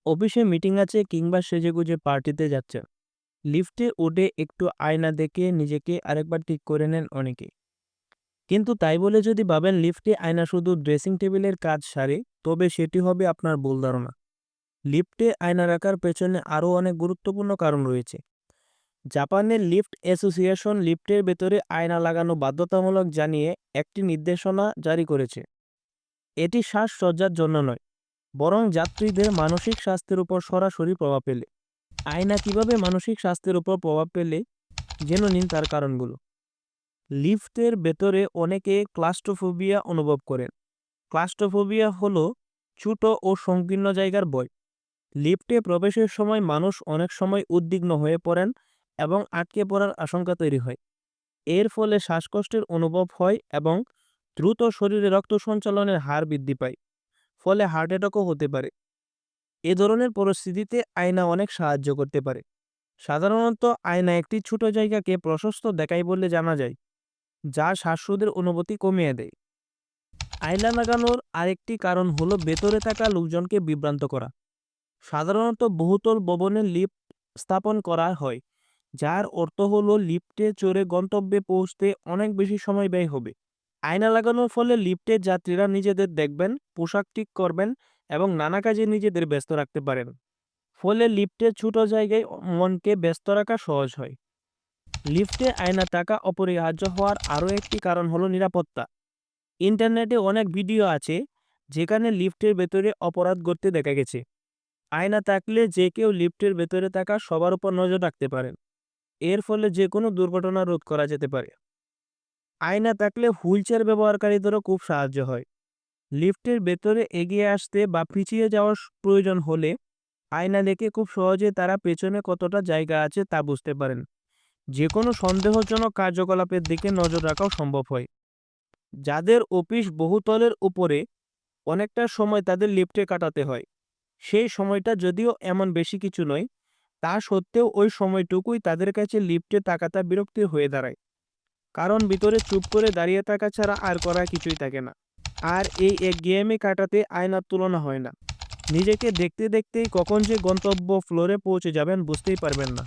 অফিসে মিটিং আছে কিংবা সেজেগুজে পার্টিতে যাচ্ছেন, লিফটে উঠে একটু আয়না দেখে নিজেকে আরেকবার ঠিক করে নেন অনেকে। কিন্তু তাই বলে যদি ভাবেন লিফটে আয়না শুধু ড্রেসিং টেবিলের কাজ সারে, তবে সেটি হবে আপনার ভুল ধারণা। লিফটে আয়না রাখার পেছনে আরও অনেক গুরুত্বপূর্ণ কারণ রয়েছে। জাপানের লিফট অ্যাসোসিয়েশন লিফটের ভেতরে আয়না লাগানো বাধ্যতামূলক জানিয়ে একটি নির্দেশনা জারি করেছে। এটি সাজসজ্জার জন্য নয়, বরং যাত্রীদের মানসিক স্বাস্থ্যের উপর সরাসরি প্রভাব ফেলে। আয়না কিভাবে মানসিক স্বাস্থ্যের উপর প্রভাব ফেলে জেনে নিন তার কারণগুলো। লিফটের ভেতরে অনেকে ক্লাস্ট্রোফোবিয়া অনুভব করেন। ক্লাস্ট্রোফোবিয়া হলো ছোট ও সংকীর্ণ জায়গার ভয়। লিফটে প্রবেশের সময় মানুষ অনেক সময় উদ্বিগ্ন হয়ে পড়েন এবং আটকে পড়ার আশঙ্কা তৈরি হয়। এর ফলে শ্বাসকষ্টের অনুভব হয় এবং দ্রুত শরীরে রক্ত সঞ্চালনের হার বৃদ্ধি পায়, ফলে হার্ট অ্যাটাকও হতে পারে। এ ধরনের পরিস্থিতিতে আয়না অনেক সাহায্য করতে পারে। সাধারণত আয়না একটি ছোট জায়গাকে প্রশস্ত দেখায় বলে জানা যায়, যা শ্বাসরোধের অনুভূতি কমিয়ে দেয়। আয়না লাগানোর আরেকটি কারণ হলো ভেতরে থাকা লোকজনকে বিভ্রান্ত করা। সাধারণত বহুতল ভবনে লিফট স্থাপন করা হয়, যার অর্থ হলো লিফটে চড়ে গন্তব্যে পৌঁছতে অনেক বেশি সময় ব্যয় হবে। আয়না লাগানোর ফলে লিফটের যাত্রীরা নিজেদের দেখবেন, পোশাক ঠিক করবেন এবং নানা কাজে নিজেদের ব্যস্ত রাখতে পারেন। ফলে লিফটের ছোট জায়গায় মনকে ব্যস্ত রাখা সহজ হয়। লিফটে আয়না থাকা অপরিহার্য হওয়ার আরও একটি কারণ হলো নিরাপত্তা। ইন্টারনেটে অনেক ভিডিও আছে যেখানে লিফটের ভেতরে অপরাধ ঘটতে দেখা গেছে। আয়না থাকলে যে কেউ লিফটের ভেতরে থাকা সবার উপর নজর রাখতে পারেন। এর ফলে যে কোনো দুর্ঘটনা রোধ করা যেতে পারে। আয়না থাকলে হুইলচেয়ার ব্যবহারকারীদেরও খুব সাহায্য হয়। লিফটের ভেতরে এগিয়ে আসতে বা পিছিয়ে যাওয়ার প্রয়োজন হলে আয়না দেখে খুব সহজে তারা পেছনে কতটা জায়গা আছে তা বুঝতে পারেন। যে কোনো সন্দেহজনক কার্যকলাপের দিকে নজর রাখাও সম্ভব হয়। যাদের অফিস বহুতলের উপরে, অনেকটা সময় তাদের লিফটে কাটাতে হয়। সেই সময়টা যদিও এমন বেশি কিছু নয়, তা সত্ত্বেও ওই সময়টুকুই তাদের কাছে লিফটে তাকাটা বিরক্তির হয়ে দাঁড়ায়। কারণ ভিতরে চুপ করে দাঁড়িয়ে থাকা ছাড়া আর করার কিছুই থাকে না। আর এই একঘেয়েমি কাটাতে আয়নার তুলনা হয় না। নিজেকে দেখতে দেখতেই কখন যে গন্তব্য ফ্লোরে পৌঁছে যাবেন বুঝতেই পারবেন না।